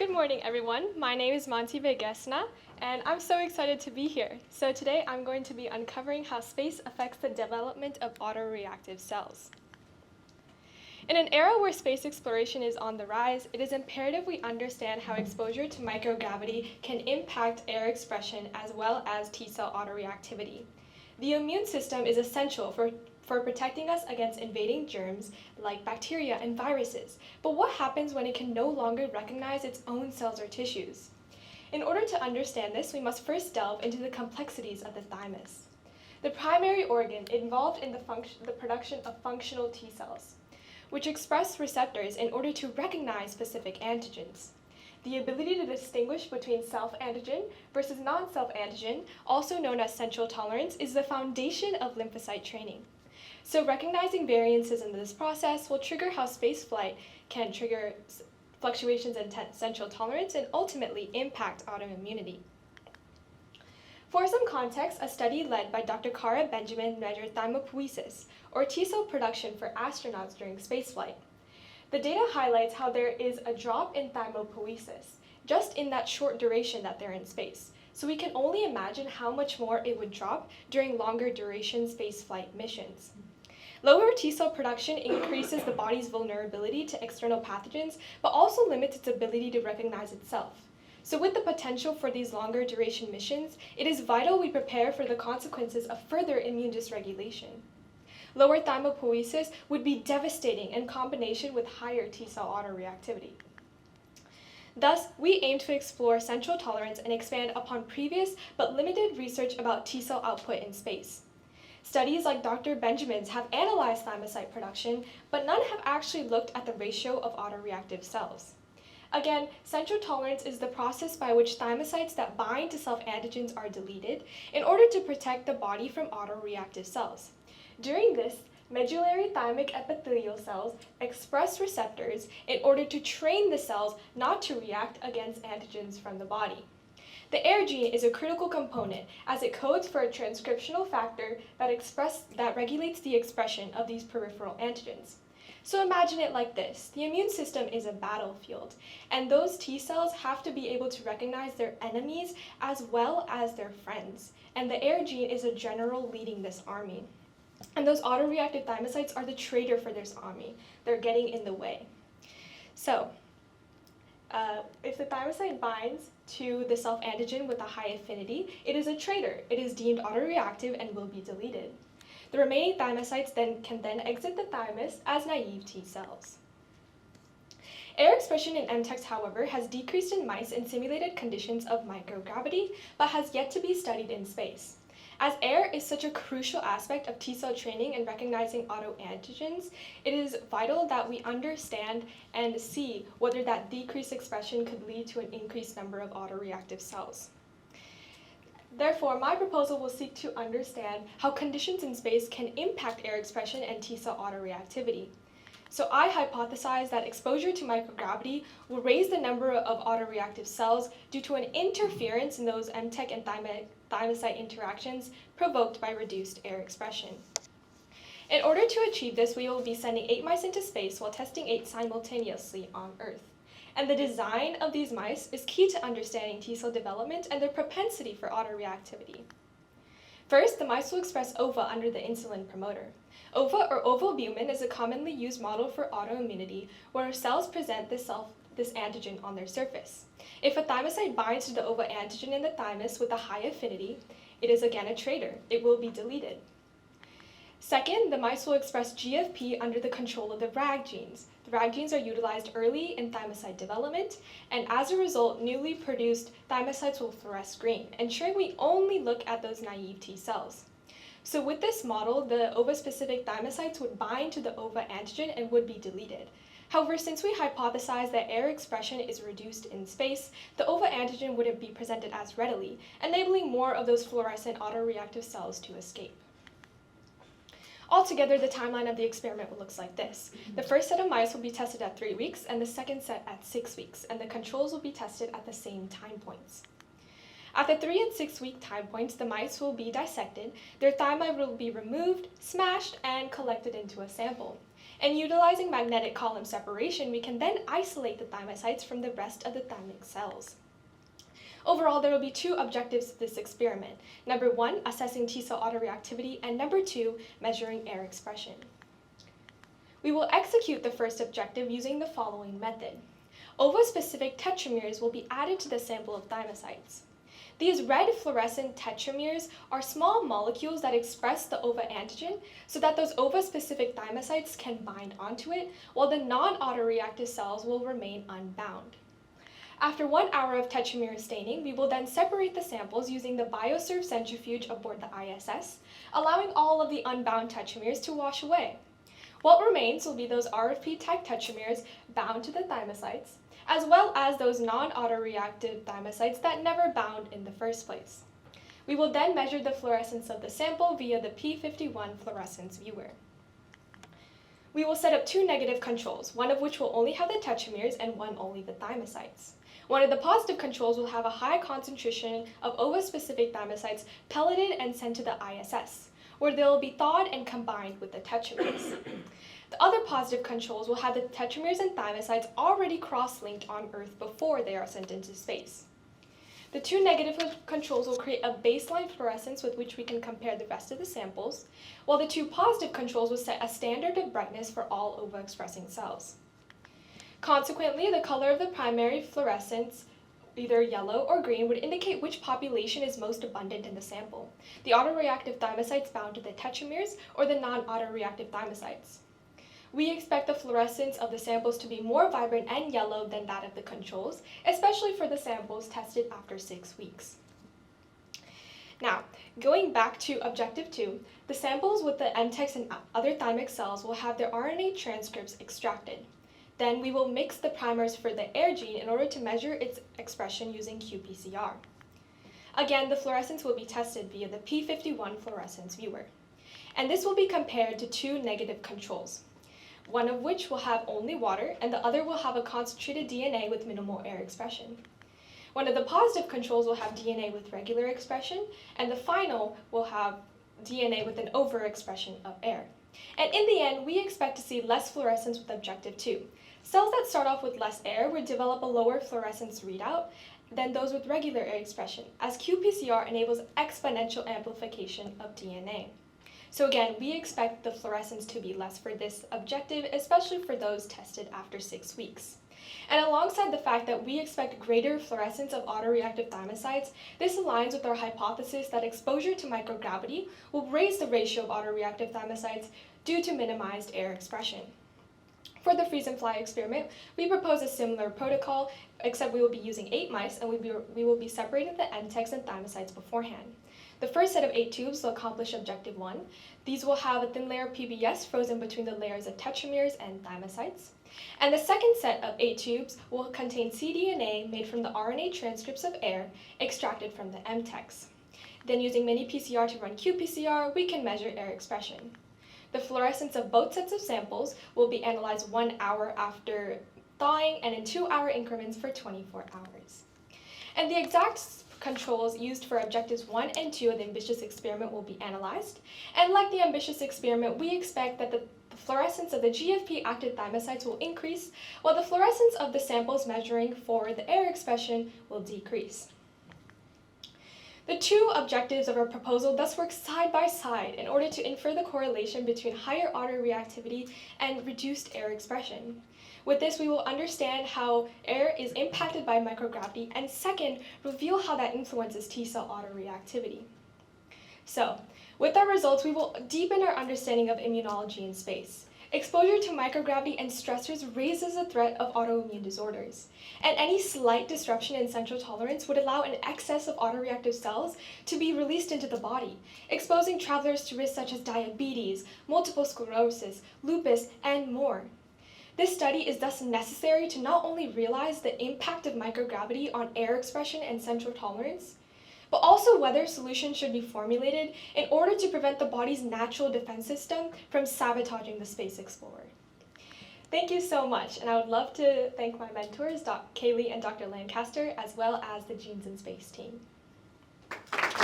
Good morning, everyone. My name is Manasi Vegesna, and I'm so excited to be here. So today I'm going to be uncovering how space affects the development of autoreactive cells. In an era where space exploration is on the rise, it is imperative we understand how exposure to microgravity can impact air expression as well as T-cell autoreactivity. The immune system is essential for protecting us against invading germs like bacteria and viruses. But what happens when it can no longer recognize its own cells or tissues? In order to understand this, we must first delve into the complexities of the thymus, the primary organ involved in the production of functional T cells, which express receptors in order to recognize specific antigens. The ability to distinguish between self-antigen versus non-self-antigen, also known as central tolerance, is the foundation of lymphocyte training. So recognizing variances in this process will trigger how spaceflight can trigger fluctuations in central tolerance and ultimately impact autoimmunity. For some context, a study led by Dr. Kara Benjamin measured thymopoiesis, or T-cell production for astronauts during spaceflight. The data highlights how there is a drop in thymopoiesis just in that short duration that they're in space. So we can only imagine how much more it would drop during longer duration spaceflight missions. Lower T-cell production increases the body's vulnerability to external pathogens, but also limits its ability to recognize itself. So with the potential for these longer duration missions, it is vital we prepare for the consequences of further immune dysregulation. Lower thymopoiesis would be devastating in combination with higher T-cell autoreactivity. Thus, we aim to explore central tolerance and expand upon previous but limited research about T-cell output in space. Studies like Dr. Benjamin's have analyzed thymocyte production, but none have actually looked at the ratio of autoreactive cells. Again, central tolerance is the process by which thymocytes that bind to self-antigens are deleted in order to protect the body from autoreactive cells. During this, medullary thymic epithelial cells express receptors in order to train the cells not to react against antigens from the body. The AIR gene is a critical component as it codes for a transcriptional factor that regulates the expression of these peripheral antigens. So imagine it like this. The immune system is a battlefield, and those T cells have to be able to recognize their enemies as well as their friends. And the AIR gene is a general leading this army. And those autoreactive thymocytes are the traitor for this army. They're getting in the way. So, if the thymocyte binds to the self-antigen with a high affinity, it is a traitor. It is deemed autoreactive and will be deleted. The remaining thymocytes can then exit the thymus as naive T cells. AIR expression in MTEX, however, has decreased in mice in simulated conditions of microgravity, but has yet to be studied in space. As AIR is such a crucial aspect of T-cell training and recognizing autoantigens, it is vital that we understand and see whether that decreased expression could lead to an increased number of autoreactive cells. Therefore, my proposal will seek to understand how conditions in space can impact AIR expression and T-cell autoreactivity. So I hypothesize that exposure to microgravity will raise the number of autoreactive cells due to an interference in those MTEC and thymocyte interactions provoked by reduced AIR expression. In order to achieve this, we will be sending 8 mice into space while testing 8 simultaneously on Earth. And the design of these mice is key to understanding T-cell development and their propensity for autoreactivity. First, the mice will express OVA under the insulin promoter. OVA, or ovalbumin, is a commonly used model for autoimmunity where cells present this antigen on their surface. If a thymocyte binds to the OVA antigen in the thymus with a high affinity, it is again a traitor. It will be deleted. Second, the mice will express GFP under the control of the RAG genes. The RAG genes are utilized early in thymocyte development, and as a result, newly produced thymocytes will fluoresce green, ensuring we only look at those naive T cells. So with this model, the OVA-specific thymocytes would bind to the OVA antigen and would be deleted. However, since we hypothesize that AIR expression is reduced in space, the OVA antigen wouldn't be presented as readily, enabling more of those fluorescent autoreactive cells to escape. Altogether, the timeline of the experiment looks like this. The first set of mice will be tested at 3 weeks, and the second set at 6 weeks, and the controls will be tested at the same time points. At the 3 and 6 week time points, the mice will be dissected, their thymi will be removed, smashed, and collected into a sample. And utilizing magnetic column separation, we can then isolate the thymocytes from the rest of the thymic cells. Overall, there will be two objectives of this experiment. Number one, assessing T-cell autoreactivity, and number two, measuring air expression. We will execute the first objective using the following method. Ova-specific tetramers will be added to the sample of thymocytes. These red fluorescent tetramers are small molecules that express the ova antigen so that those ova-specific thymocytes can bind onto it, while the non-autoreactive cells will remain unbound. After 1 hour of tetramer staining, we will then separate the samples using the BioServe centrifuge aboard the ISS, allowing all of the unbound tetramers to wash away. What remains will be those RFP-type tetramers bound to the thymocytes, as well as those non-autoreactive thymocytes that never bound in the first place. We will then measure the fluorescence of the sample via the P51 fluorescence viewer. We will set up two negative controls, one of which will only have the tetramers and one only the thymocytes. One of the positive controls will have a high concentration of ova-specific thymocytes pelleted and sent to the ISS, where they will be thawed and combined with the tetramers. The other positive controls will have the tetramers and thymocytes already cross-linked on Earth before they are sent into space. The two negative controls will create a baseline fluorescence with which we can compare the rest of the samples, while the two positive controls will set a standard of brightness for all ova-expressing cells. Consequently, the color of the primary fluorescence, either yellow or green, would indicate which population is most abundant in the sample, the autoreactive thymocytes bound to the tetramers or the non-autoreactive thymocytes. We expect the fluorescence of the samples to be more vibrant and yellow than that of the controls, especially for the samples tested after 6 weeks. Now, going back to Objective 2, the samples with the MTEX and other thymic cells will have their RNA transcripts extracted. Then we will mix the primers for the air gene in order to measure its expression using qPCR. Again, the fluorescence will be tested via the P51 fluorescence viewer. And this will be compared to two negative controls, one of which will have only water and the other will have a concentrated DNA with minimal air expression. One of the positive controls will have DNA with regular expression, and the final will have DNA with an overexpression of air. And in the end, we expect to see less fluorescence with Objective 2. Cells that start off with less air would develop a lower fluorescence readout than those with regular air expression, as qPCR enables exponential amplification of DNA. So again, we expect the fluorescence to be less for this objective, especially for those tested after 6 weeks. And alongside the fact that we expect greater fluorescence of autoreactive thymocytes, this aligns with our hypothesis that exposure to microgravity will raise the ratio of autoreactive thymocytes due to minimized air expression. For the freeze and fly experiment, we propose a similar protocol, except we will be using 8 mice and we will be separating the MTEX and thymocytes beforehand. The first set of 8 tubes will accomplish Objective 1. These will have a thin layer of PBS frozen between the layers of tetramers and thymocytes. And the second set of 8 tubes will contain cDNA made from the RNA transcripts of air extracted from the MTEX. Then using mini-PCR to run qPCR, we can measure air expression. The fluorescence of both sets of samples will be analyzed 1 hour after thawing and in 2-hour increments for 24 hours. And the exact controls used for Objectives 1 and 2 of the ambitious experiment will be analyzed. And like the ambitious experiment, we expect that the fluorescence of the GFP-active thymocytes will increase, while the fluorescence of the samples measuring for the air expression will decrease. The two objectives of our proposal thus work side by side in order to infer the correlation between higher autoreactivity and reduced air expression. With this, we will understand how air is impacted by microgravity, and second, reveal how that influences T-cell autoreactivity. So, with our results, we will deepen our understanding of immunology in space. Exposure to microgravity and stressors raises the threat of autoimmune disorders, and any slight disruption in central tolerance would allow an excess of autoreactive cells to be released into the body, exposing travelers to risks such as diabetes, multiple sclerosis, lupus, and more. This study is thus necessary to not only realize the impact of microgravity on air expression and central tolerance, but also whether solutions should be formulated in order to prevent the body's natural defense system from sabotaging the space explorer. Thank you so much, and I would love to thank my mentors, Kaylee and Dr. Lancaster, as well as the Genes in Space team. you.